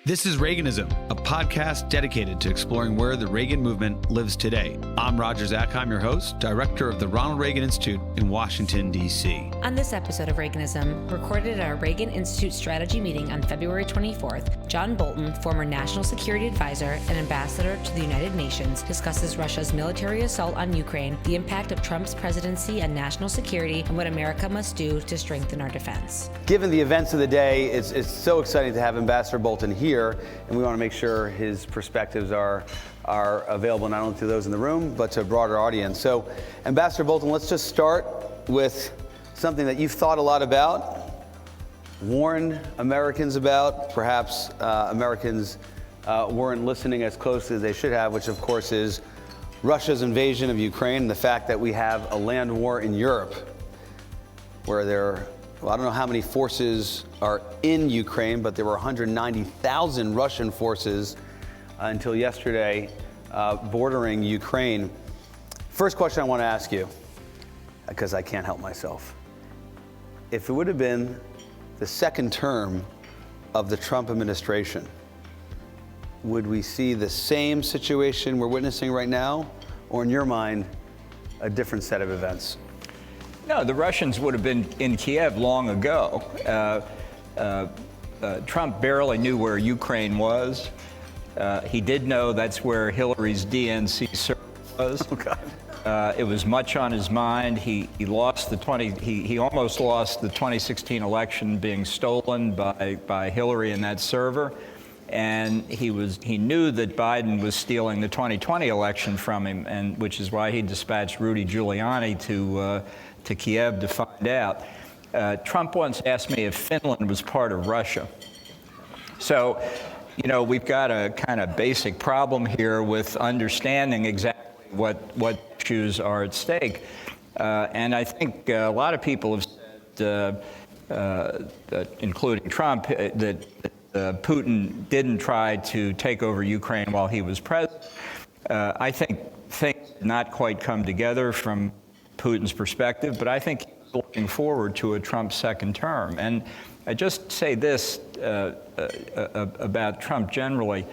This is Reaganism, a podcast dedicated to exploring where the Reagan movement lives today. I'm Roger Zakheim, your host, director of the Ronald Reagan Institute in Washington, D.C. On this episode of Reaganism, recorded at our Reagan Institute Strategy meeting on February 24th, John Bolton, former National Security Advisor and Ambassador to the United Nations, discusses Russia's military assault on Ukraine, the impact of Trump's presidency on national security, and what America must do to strengthen our defense. Given the events of the day, it's so exciting to have Ambassador Bolton here, and we want to make sure his perspectives are available not only to those in the room, but to a broader audience. So, Ambassador Bolton, let's just start with something that you've thought a lot about, warned Americans about, perhaps Americans weren't listening as closely as they should have, which of course is Russia's invasion of Ukraine and the fact that we have a land war in Europe where I don't know how many forces are in Ukraine, but there were 190,000 Russian forces until yesterday bordering Ukraine. First question I want to ask you, because I can't help myself. If it would have been the second term of the Trump administration, would we see the same situation we're witnessing right now, or in your mind, a different set of events? No, the Russians would have been in Kyiv long ago. Trump barely knew where Ukraine was. He did know that's where Hillary's DNC server was. Oh, God. It was much on his mind. He almost lost the 2016 election being stolen by Hillary and that server. And he knew that Biden was stealing the 2020 election from him, and which is why he dispatched Rudy Giuliani to Kyiv to find out. Trump once asked me if Finland was part of Russia. So, we've got a kind of basic problem here with understanding exactly what issues are at stake. And I think a lot of people have said, including Trump, that Putin didn't try to take over Ukraine while he was president. I think things did not quite come together from Putin's perspective, but I think he's looking forward to a Trump second term. And I just say this about Trump generally.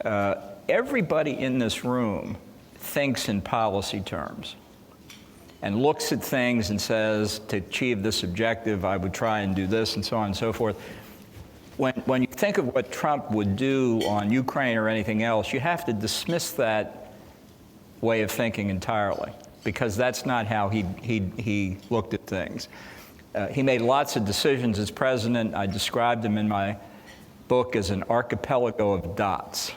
Everybody in this room thinks in policy terms and looks at things and says, to achieve this objective, I would try and do this, and so on and so forth. When you think of what Trump would do on Ukraine or anything else, you have to dismiss that way of thinking entirely, because that's not how he looked at things. He made lots of decisions as president. I described him in my book as an archipelago of dots.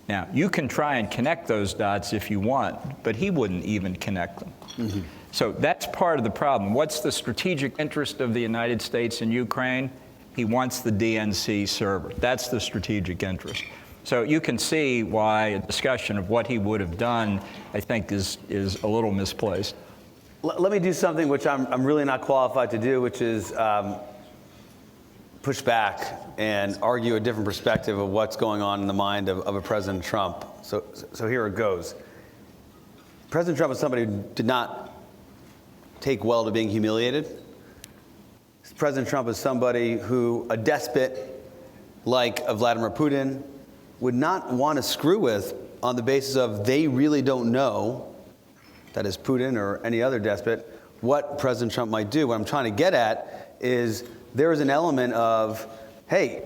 Now, you can try and connect those dots if you want, but he wouldn't even connect them. Mm-hmm. So that's part of the problem. What's the strategic interest of the United States in Ukraine? He wants the DNC server. That's the strategic interest. So you can see why a discussion of what he would have done, I think, is a little misplaced. Let me do something which I'm really not qualified to do, which is push back and argue a different perspective of what's going on in the mind of a President Trump. So here it goes. President Trump is somebody who did not take well to being humiliated. President Trump is somebody who a despot like Vladimir Putin would not want to screw with on the basis of they really don't know, that is Putin or any other despot, what President Trump might do. What I'm trying to get at is there is an element of, hey,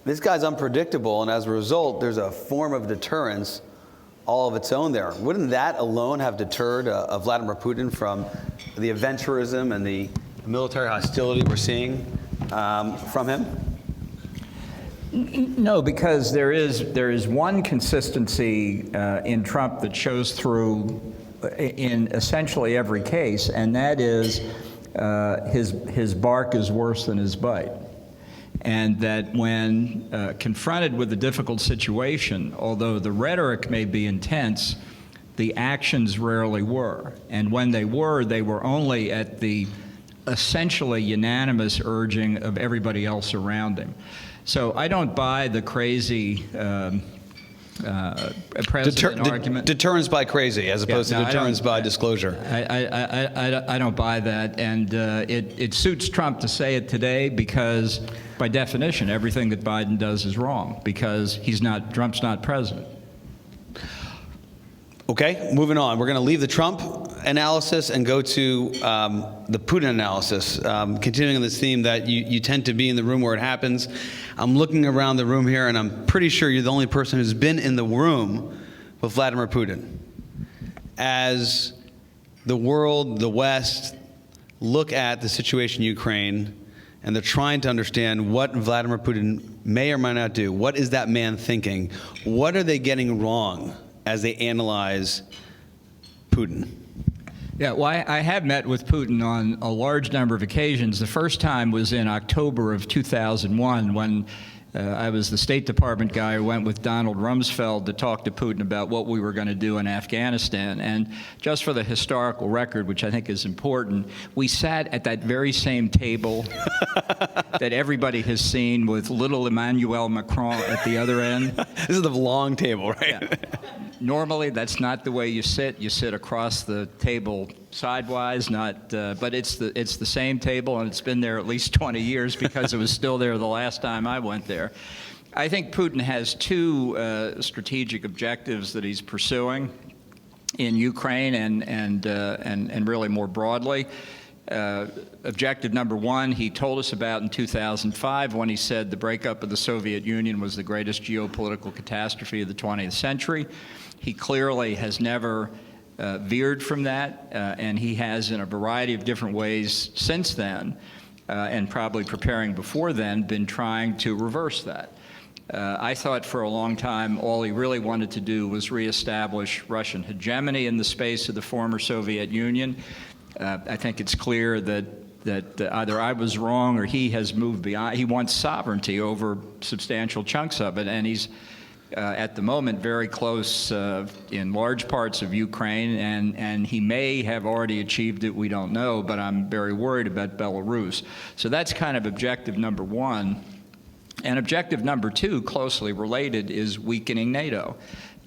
this guy's unpredictable, and as a result, there's a form of deterrence all of its own there. Wouldn't that alone have deterred Vladimir Putin from the aventurism and the military hostility we're seeing from him? No, because there is one consistency in Trump that shows through in essentially every case, and that is his bark is worse than his bite. And that when confronted with a difficult situation, although the rhetoric may be intense, the actions rarely were. And when they were only at the essentially unanimous urging of everybody else around him. So I don't buy the crazy president argument. Deterrence by crazy as opposed to deterrence by disclosure. I don't buy that, and it suits Trump to say it today because, by definition, everything that Biden does is wrong because Trump's not president. Okay, moving on. We're going to leave the Trump analysis and go to the Putin analysis. Continuing on this theme that you tend to be in the room where it happens. I'm looking around the room here, and I'm pretty sure you're the only person who's been in the room with Vladimir Putin. As the world, the West, look at the situation in Ukraine, and they're trying to understand what Vladimir Putin may or may not do. What is that man thinking? What are they getting wrong as they analyze Putin? Yeah, well, I have met with Putin on a large number of occasions. The first time was in October of 2001 when I was the State Department guy who went with Donald Rumsfeld to talk to Putin about what we were going to do in Afghanistan. And just for the historical record, which I think is important, we sat at that very same table that everybody has seen with little Emmanuel Macron at the other end. This is the long table, right? Yeah. Normally, that's not the way you sit. You sit across the table sidewise, but it's the same table, and it's been there at least 20 years because it was still there the last time I went there. I think Putin has two strategic objectives that he's pursuing in Ukraine and really more broadly. Objective number one, he told us about in 2005 when he said the breakup of the Soviet Union was the greatest geopolitical catastrophe of the 20th century. He clearly has never veered from that, and he has in a variety of different ways since then, and probably preparing before then, been trying to reverse that. I thought for a long time all he really wanted to do was reestablish Russian hegemony in the space of the former Soviet Union. I think it's clear that either I was wrong or he has moved beyond. He wants sovereignty over substantial chunks of it, and he's at the moment very close in large parts of Ukraine, and he may have already achieved it, we don't know, but I'm very worried about Belarus. So that's kind of objective number one. And objective number two, closely related, is weakening NATO.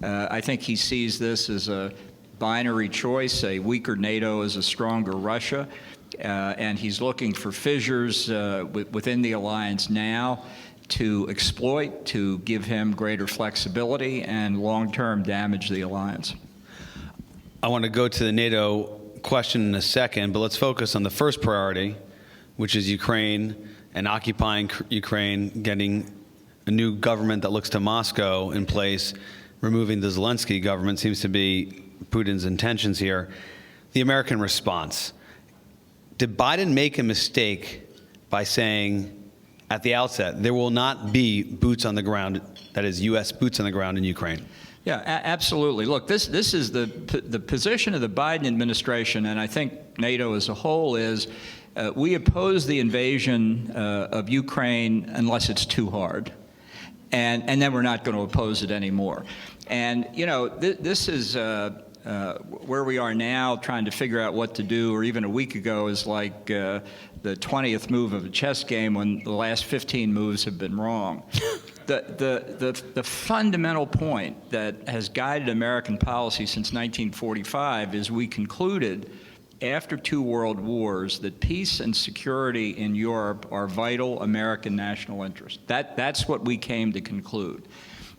I think he sees this as a binary choice. A weaker NATO is a stronger Russia, and he's looking for fissures within the alliance now to exploit, to give him greater flexibility and long-term damage the alliance. I want to go to the NATO question in a second, but let's focus on the first priority, which is Ukraine and occupying Ukraine, getting a new government that looks to Moscow in place, removing the Zelensky government seems to be Putin's intentions here. The American response. Did Biden make a mistake by saying at the outset there will not be boots on the ground, that is U.S. boots on the ground in Ukraine? Yeah, absolutely. Look, this is the position of the Biden administration, and I think NATO as a whole is we oppose the invasion of Ukraine unless it's too hard. And then we're not going to oppose it anymore. And, you know, this is where we are now trying to figure out what to do, or even a week ago is like the 20th move of a chess game when the last 15 moves have been wrong. The fundamental point that has guided American policy since 1945 is we concluded after 2 world wars that peace and security in Europe are vital American national interests. That's what we came to conclude.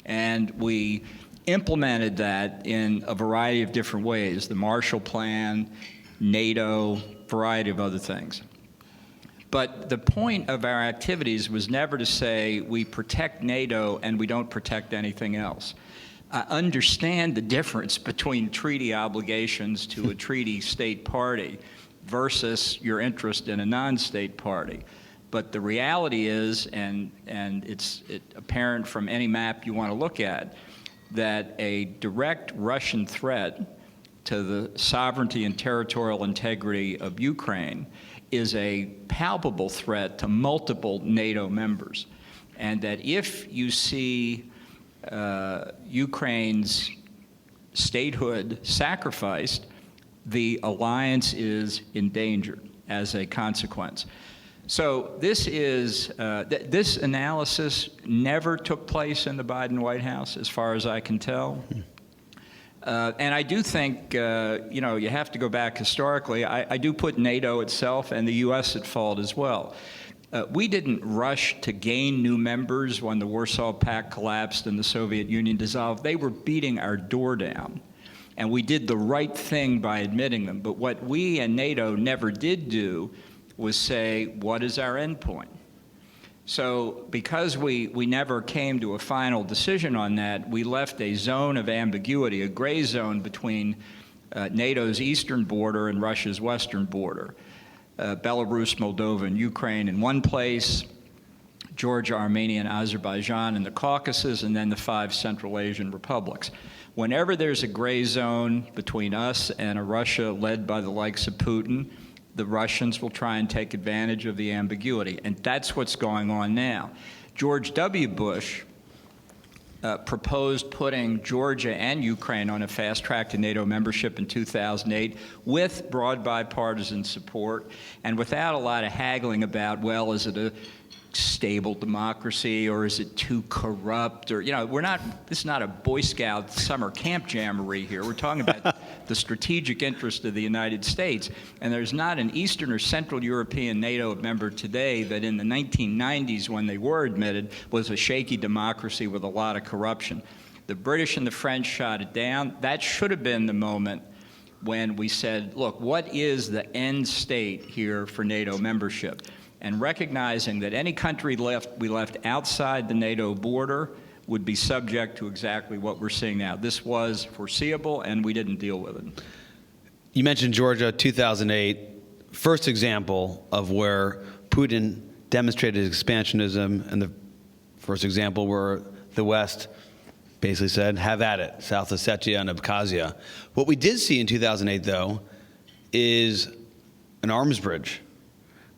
And we implemented that in a variety of different ways, the Marshall Plan, NATO, variety of other things. But the point of our activities was never to say we protect NATO and we don't protect anything else. I understand the difference between treaty obligations to a treaty state party versus your interest in a non-state party. But the reality is, and it's apparent from any map you want to look at, that a direct Russian threat to the sovereignty and territorial integrity of Ukraine is a palpable threat to multiple NATO members. And that if you see Ukraine's statehood sacrificed, the alliance is endangered as a consequence. So this is this analysis never took place in the Biden White House, as far as I can tell. And I do think, you have to go back historically. I do put NATO itself and the U.S. at fault as well. We didn't rush to gain new members when the Warsaw Pact collapsed and the Soviet Union dissolved. They were beating our door down. And we did the right thing by admitting them. But what we and NATO never did do was say, what is our end point? So because we never came to a final decision on that, we left a zone of ambiguity, a gray zone between NATO's eastern border and Russia's western border. Belarus, Moldova, and Ukraine in one place, Georgia, Armenia, and Azerbaijan in the Caucasus, and then the 5 Central Asian republics. Whenever there's a gray zone between us and a Russia led by the likes of Putin, the Russians will try and take advantage of the ambiguity, and that's what's going on now. George W. Bush proposed putting Georgia and Ukraine on a fast track to NATO membership in 2008 with broad bipartisan support and without a lot of haggling about, well, is it a stable democracy or is it too corrupt? Or, this is not a Boy Scout summer camp jamboree here. We're talking about the strategic interest of the United States. And there's not an Eastern or Central European NATO member today that in the 1990s, when they were admitted, was a shaky democracy with a lot of corruption. The British and the French shot it down. That should have been the moment when we said, look, what is the end state here for NATO membership? And recognizing that any country we left outside the NATO border would be subject to exactly what we're seeing now. This was foreseeable, and we didn't deal with it. You mentioned Georgia, 2008, first example of where Putin demonstrated expansionism, and the first example where the West basically said, have at it, South Ossetia and Abkhazia. What we did see in 2008, though, is an arms bridge.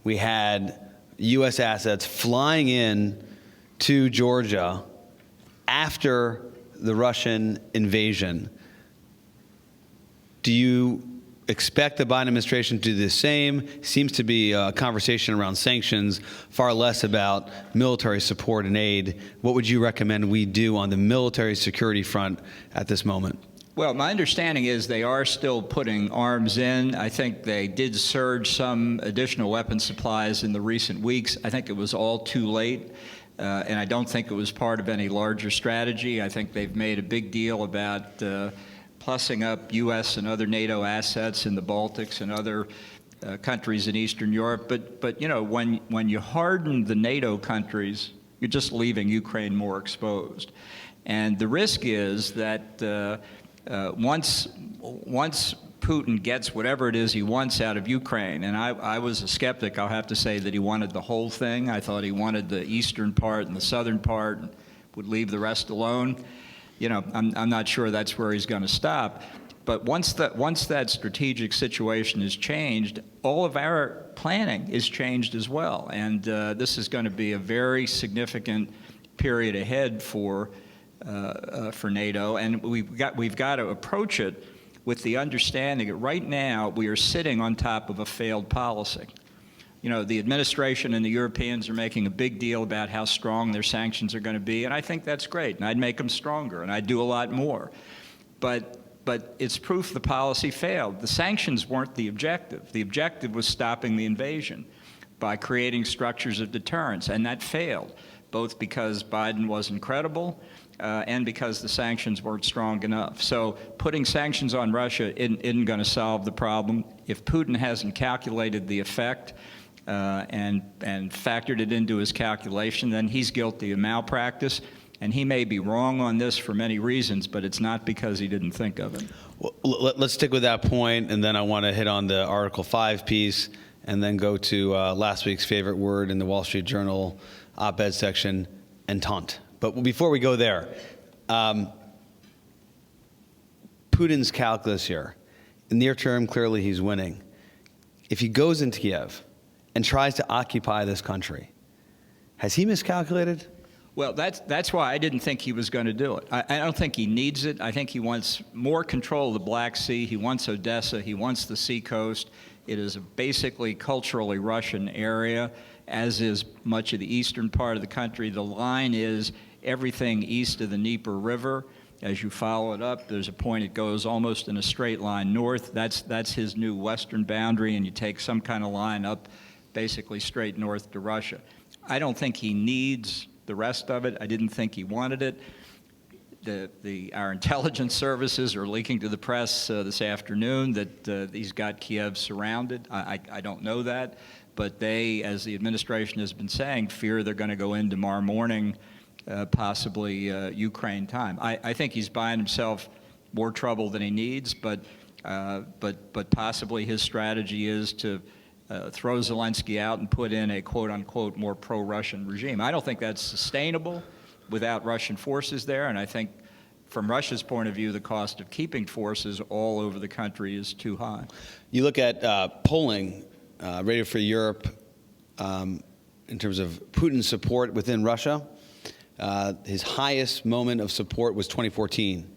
We had U.S. assets flying in to Georgia after the Russian invasion. Do you expect the Biden administration to do the same? Seems to be a conversation around sanctions, far less about military support and aid. What would you recommend we do on the military security front at this moment? Well, my understanding is they are still putting arms in. I think they did surge some additional weapon supplies in the recent weeks. I think it was all too late, and I don't think it was part of any larger strategy. I think they've made a big deal about plussing up U.S. and other NATO assets in the Baltics and other countries in Eastern Europe. But when you harden the NATO countries, you're just leaving Ukraine more exposed. And the risk is that once Putin gets whatever it is he wants out of Ukraine, and I was a skeptic, I'll have to say that he wanted the whole thing. I thought he wanted the eastern part and the southern part and would leave the rest alone. I'm not sure that's where he's going to stop. But once that strategic situation is changed, all of our planning is changed as well. And this is going to be a very significant period ahead for NATO, and we've got to approach it with the understanding that right now we are sitting on top of a failed policy. The administration and the Europeans are making a big deal about how strong their sanctions are going to be, and I think that's great, and I'd make them stronger, and I'd do a lot more. But it's proof the policy failed. The sanctions weren't the objective. The objective was stopping the invasion by creating structures of deterrence, and that failed, both because Biden wasn't credible and because the sanctions weren't strong enough. So putting sanctions on Russia isn't going to solve the problem. If Putin hasn't calculated the effect and factored it into his calculation, then he's guilty of malpractice. And he may be wrong on this for many reasons, but it's not because he didn't think of it. Well, let's stick with that point, and then I want to hit on the Article 5 piece, and then go to last week's favorite word in the Wall Street Journal op-ed section, entente. But before we go there, Putin's calculus here. In the near term, clearly he's winning. If he goes into Kyiv and tries to occupy this country, has he miscalculated? Well, that's why I didn't think he was going to do it. I don't think he needs it. I think he wants more control of the Black Sea. He wants Odessa. He wants the seacoast. It is a basically culturally Russian area. as is much of the eastern part of the country. The line is everything east of the Dnieper River. As you follow it up, there's a point it goes almost in a straight line north. That's his new western boundary, and you take some kind of line up basically straight north to Russia. I don't think he needs the rest of it. I didn't think he wanted it. Our intelligence services are leaking to the press this afternoon that he's got Kyiv surrounded. I don't know that, but they, as the administration has been saying, fear they're going to go in tomorrow morning, possibly Ukraine time. I think he's buying himself more trouble than he needs, but possibly his strategy is to throw Zelensky out and put in a quote-unquote more pro-Russian regime. I don't think that's sustainable without Russian forces there, and I think from Russia's point of view, the cost of keeping forces all over the country is too high. You look at polling, Radio Free Europe, in terms of Putin's support within Russia. His highest moment of support was 2014,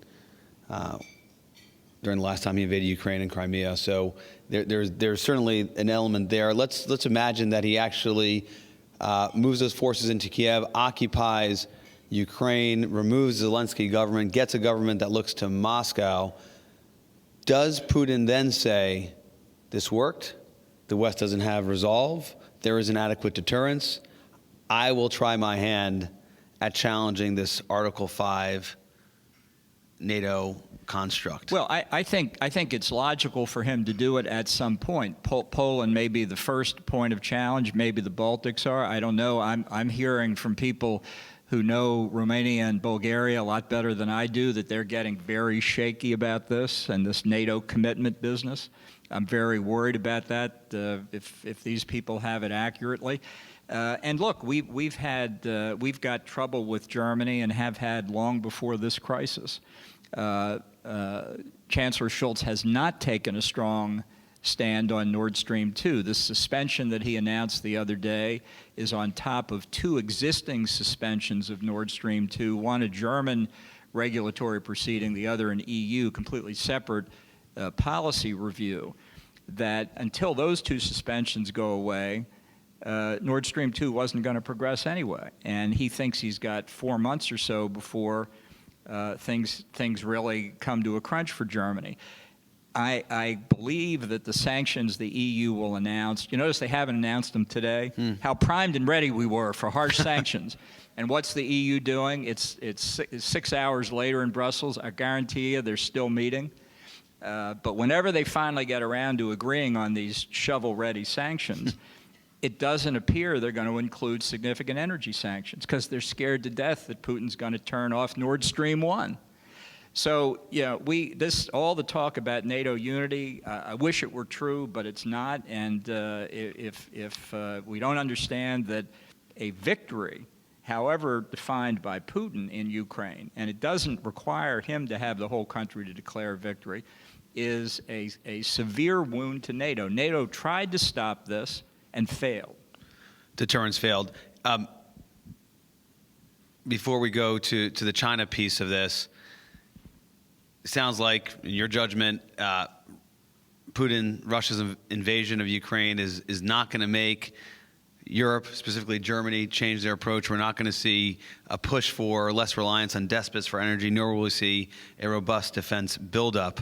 during the last time he invaded Ukraine and Crimea. So there's certainly an element there. Let's imagine that he actually moves those forces into Kiev, occupies Ukraine, removes the Zelensky government, gets a government that looks to Moscow. Does Putin then say, this worked, the West doesn't have resolve, there is inadequate deterrence, I will try my hand at challenging this Article 5 NATO construct? Well, I think it's logical for him to do it at some point. Poland may be the first point of challenge, maybe the Baltics are, I don't know. I'm hearing from people who know Romania and Bulgaria a lot better than I do that they're getting very shaky about this and this NATO commitment business. I'm very worried about that if these people have it accurately. And look, we've got trouble with Germany and have had long before this crisis. Chancellor Scholz has not taken a strong stand on Nord Stream 2. The suspension that he announced the other day is on top of two existing suspensions of Nord Stream 2, one a German regulatory proceeding, the other an EU, completely separate policy review, that until those two suspensions go away, Nord Stream 2 wasn't going to progress anyway. And he thinks he's got 4 months or so before things really come to a crunch for Germany. I believe that the sanctions the EU will announce, you notice they haven't announced them today, how primed and ready we were for harsh sanctions. And what's the EU doing? It's 6 hours later in Brussels. I guarantee you they're still meeting. But whenever they finally get around to agreeing on these shovel-ready sanctions, it doesn't appear they're going to include significant energy sanctions because they're scared to death that Putin's going to turn off Nord Stream 1. So, yeah, all the talk about NATO unity, I wish it were true, but it's not. And if we don't understand that a victory, however defined by Putin in Ukraine, and it doesn't require him to have the whole country to declare victory, is a severe wound to NATO. NATO tried to stop this and failed. Deterrence failed. Before we go to the China piece of this, it sounds like, in your judgment, Russia's invasion of Ukraine is not going to make Europe, specifically Germany, change their approach. We're not going to see a push for less reliance on despots for energy, nor will we see a robust defense buildup.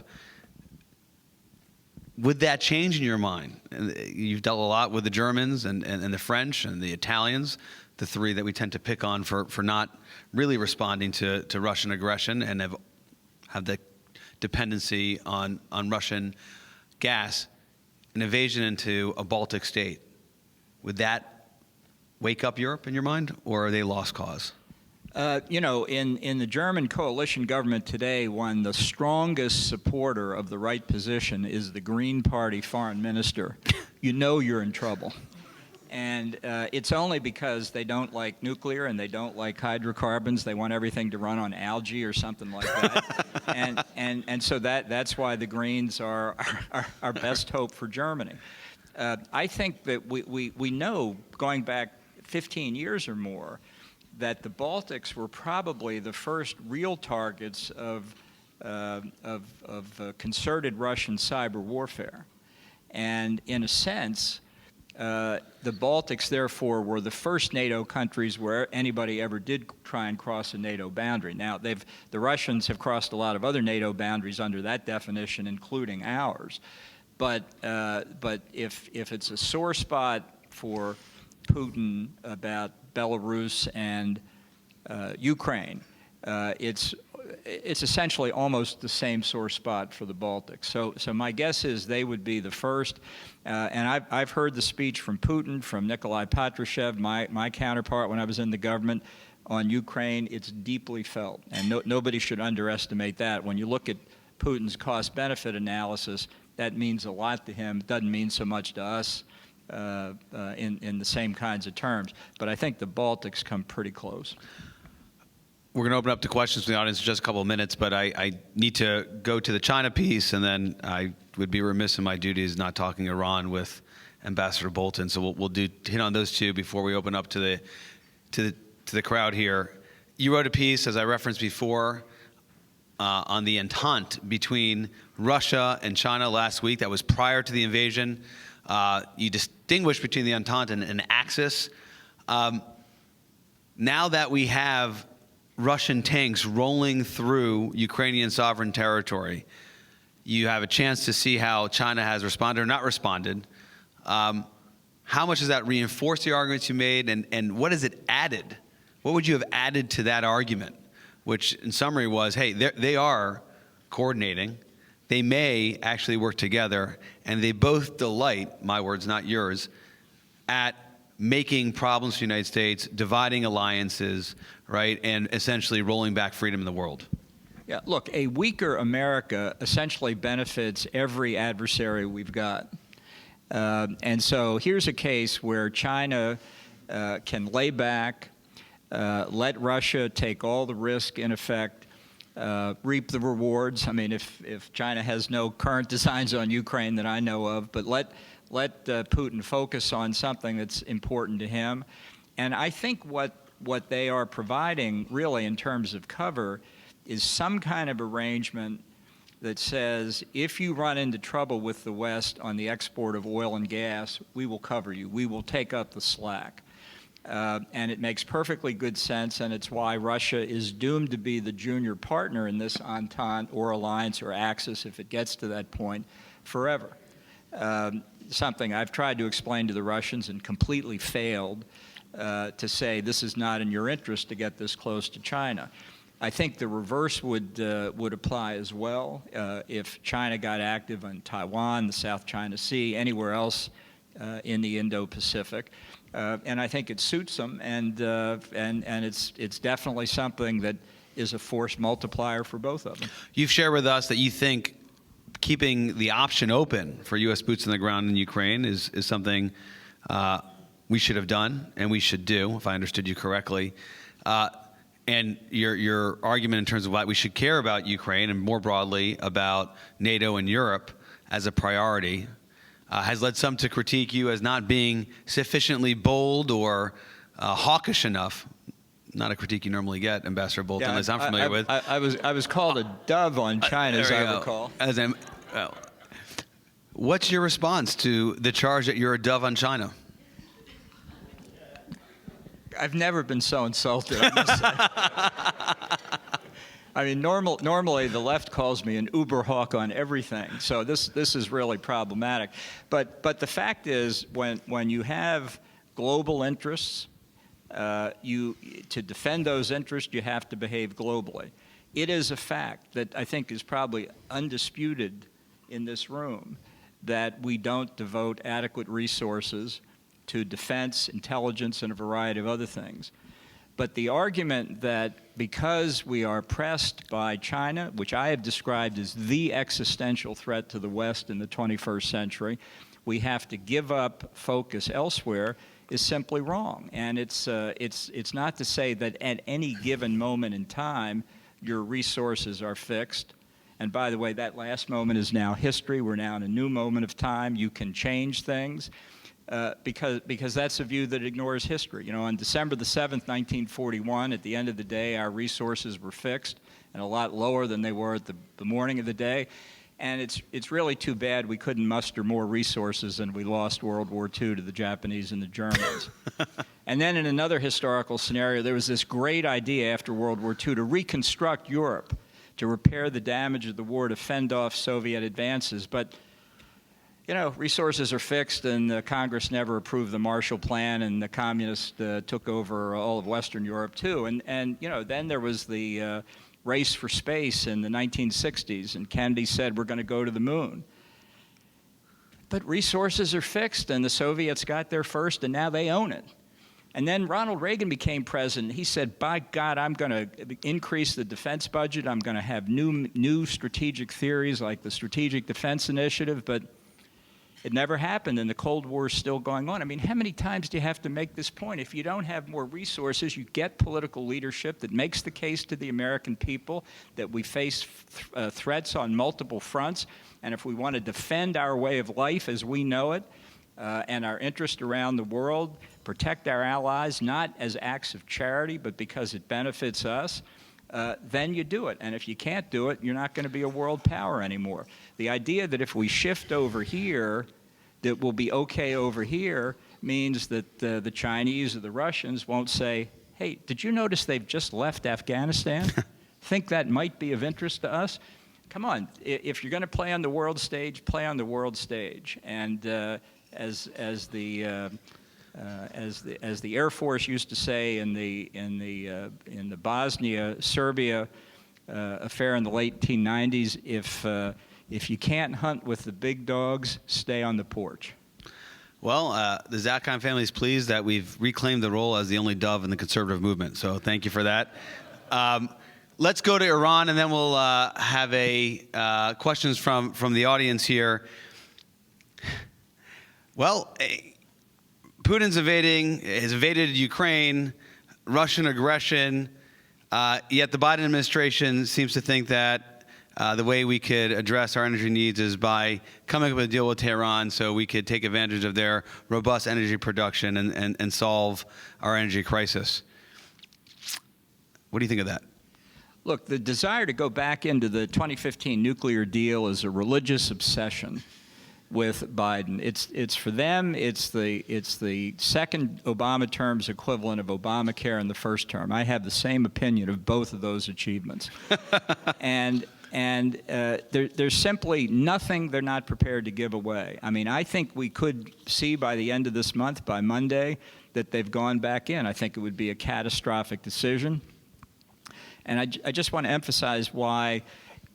Would that change in your mind? You've dealt a lot with the Germans and the French and the Italians, the three that we tend to pick on for not really responding to Russian aggression and have the dependency on Russian gas. An invasion into a Baltic state, would that wake up Europe in your mind, or are they lost cause? You know, in the German coalition government today, the strongest supporter of the right position is the Green Party foreign minister. You know you're in trouble. And it's only because they don't like nuclear and they don't like hydrocarbons. They want everything to run on algae or something like that. and so that's why the Greens are our best hope for Germany. I think that we know, going back 15 years or more, that the Baltics were probably the first real targets of concerted Russian cyber warfare. And in a sense, The Baltics, therefore, were the first NATO countries where anybody ever did try and cross a NATO boundary. Now, the Russians have crossed a lot of other NATO boundaries under that definition, including ours. But if it's a sore spot for Putin about Belarus and Ukraine, it's essentially almost the same sore spot for the Baltics. So my guess is they would be the first. And I've heard the speech from Putin, from Nikolai Patrushev, my counterpart when I was in the government, on Ukraine. It's deeply felt, and nobody should underestimate that. When you look at Putin's cost-benefit analysis, that means a lot to him. It doesn't mean so much to us in the same kinds of terms. But I think the Baltics come pretty close. We're going to open up to questions from the audience in just a couple of minutes, but I need to go to the China piece, and then I would be remiss in my duties not talking Iran with Ambassador Bolton. So we'll hit on those two before we open up to the crowd here. You wrote a piece, as I referenced before, on the entente between Russia and China last week. That was prior to the invasion. You distinguished between the entente and an axis. Now that we have Russian tanks rolling through Ukrainian sovereign territory, you have a chance to see how China has responded or not responded. How much does that reinforce the arguments you made, and what has it added? What would you have added to that argument, which in summary was, hey, they are coordinating, they may actually work together, and they both delight, my words, not yours, at making problems for the United States, dividing alliances, right, and essentially rolling back freedom in the world? Yeah, look, a weaker America essentially benefits every adversary we've got. And so here's a case where China can lay back, let Russia take all the risk, in effect, reap the rewards. I mean, if China has no current designs on Ukraine that I know of, but let Putin focus on something that's important to him. And I think what they are providing, really, in terms of cover, is some kind of arrangement that says, if you run into trouble with the West on the export of oil and gas, we will cover you. We will take up the slack. And it makes perfectly good sense, and it's why Russia is doomed to be the junior partner in this entente or alliance or axis, if it gets to that point, forever. Something I've tried to explain to the Russians and completely failed, to say this is not in your interest to get this close to China. I think the reverse would apply as well. If China got active on Taiwan, the South China Sea, anywhere else in the Indo-Pacific, and I think it suits them, and it's definitely something that is a force multiplier for both of them. You've shared with us that you think keeping the option open for U.S. boots on the ground in Ukraine is something we should have done and we should do, if I understood you correctly. And your argument in terms of why we should care about Ukraine and more broadly about NATO and Europe as a priority has led some to critique you as not being sufficiently bold or hawkish enough. Not a critique you normally get, Ambassador Bolton, as I'm familiar with. I was called a dove on China, as I recall. What's your response to the charge that you're a dove on China? I've never been so insulted, I must say. I mean, normally the left calls me an uber hawk on everything, so this is really problematic. But the fact is, when you have global interests, to defend those interests, you have to behave globally. It is a fact that I think is probably undisputed in this room that we don't devote adequate resources to defense, intelligence, and a variety of other things. But the argument that because we are pressed by China, which I have described as the existential threat to the West in the 21st century, we have to give up focus elsewhere is simply wrong. And it's not to say that at any given moment in time your resources are fixed. And by the way, that last moment is now history. We're now in a new moment of time. You can change things. Because that's a view that ignores history. You know, on December the 7th, 1941, at the end of the day, our resources were fixed and a lot lower than they were at the morning of the day. And it's really too bad we couldn't muster more resources and we lost World War II to the Japanese and the Germans. And then in another historical scenario, there was this great idea after World War II to reconstruct Europe, to repair the damage of the war, to fend off Soviet advances. But, you know, resources are fixed, and Congress never approved the Marshall Plan, and the communists took over all of Western Europe, too. And you know, then there was the race for space in the 1960s, and Kennedy said, we're going to go to the moon. But resources are fixed, and the Soviets got there first, and now they own it. And then Ronald Reagan became president. He said, by God, I'm going to increase the defense budget. I'm going to have new strategic theories like the Strategic Defense Initiative, but it never happened, and the Cold War is still going on. I mean, how many times do you have to make this point? If you don't have more resources, you get political leadership that makes the case to the American people that we face threats on multiple fronts, and if we want to defend our way of life as we know it, and our interest around the world, protect our allies, not as acts of charity, but because it benefits us, then you do it. And if you can't do it, you're not going to be a world power anymore. The idea that if we shift over here, that we'll be okay over here, means that the Chinese or the Russians won't say, hey, did you notice they've just left Afghanistan? Think that might be of interest to us? Come on, if you're going to play on the world stage, play on the world stage. And as the Air Force used to say in the Bosnia-Serbia affair in the late 1990s, if you can't hunt with the big dogs, stay on the porch. Well, the Zakheim family is pleased that we've reclaimed the role as the only dove in the conservative movement. So thank you for that. Let's go to Iran, and then we'll have questions from the audience here. Well, Putin's has invaded Ukraine, Russian aggression, yet the Biden administration seems to think that the way we could address our energy needs is by coming up with a deal with Tehran so we could take advantage of their robust energy production and solve our energy crisis. What do you think of that? Look, the desire to go back into the 2015 nuclear deal is a religious obsession with Biden. It's for them, it's the second Obama term's equivalent of Obamacare in the first term. I have the same opinion of both of those achievements. And there's simply nothing they're not prepared to give away. I mean, I think we could see by the end of this month, by Monday, that they've gone back in. I think it would be a catastrophic decision. And I just want to emphasize why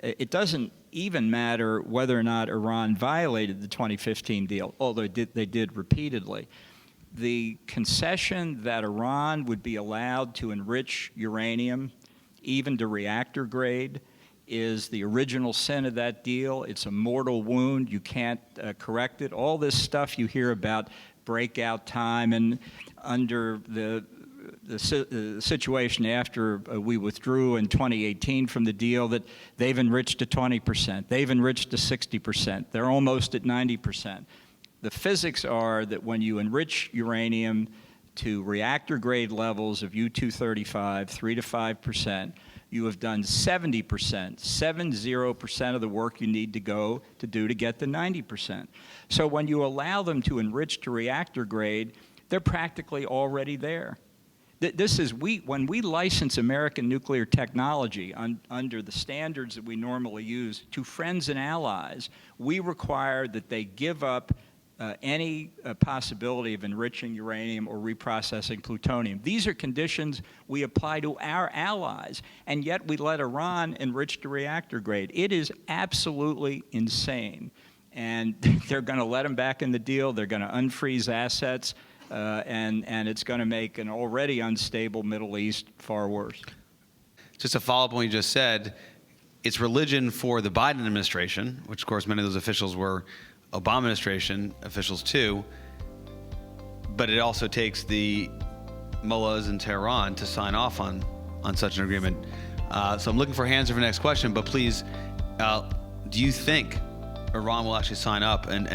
it doesn't even matter whether or not Iran violated the 2015 deal, although they did repeatedly. The concession that Iran would be allowed to enrich uranium, even to reactor grade, is the original sin of that deal. It's a mortal wound. You can't correct it. All this stuff you hear about breakout time and under the situation after we withdrew in 2018 from the deal, that they've enriched to 20%. They've enriched to 60%. They're almost at 90%. The physics are that when you enrich uranium to reactor grade levels of U-235, 3 to 5%, you have done 70%, 70% of the work you need to do to get to 90%. So when you allow them to enrich to reactor grade, they're practically already there. This is when we license American nuclear technology under the standards that we normally use to friends and allies, we require that they give up any possibility of enriching uranium or reprocessing plutonium. These are conditions we apply to our allies, and yet we let Iran enrich to reactor grade. It is absolutely insane. And they're going to let them back in the deal. They're going to unfreeze assets. And it's going to make an already unstable Middle East far worse. Just to follow up on what you just said, it's religion for the Biden administration, which of course many of those officials were Obama administration officials too, but it also takes the mullahs in Tehran to sign off on such an agreement. So I'm looking for hands for the next question, but please, do you think Iran will actually sign up and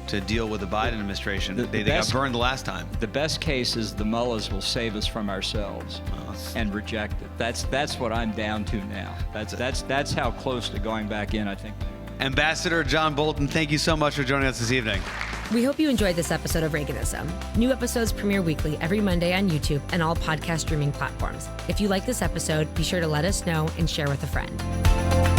to deal with the Biden administration. They got best- burned the last time. The best case is the mullahs will save us from ourselves and reject it. That's what I'm down to now. That's how close to going back in I think. Ambassador John Bolton, thank you so much for joining us this evening. We hope you enjoyed this episode of Reaganism. New episodes premiere weekly every Monday on YouTube and all podcast streaming platforms. If you like this episode, be sure to let us know and share with a friend.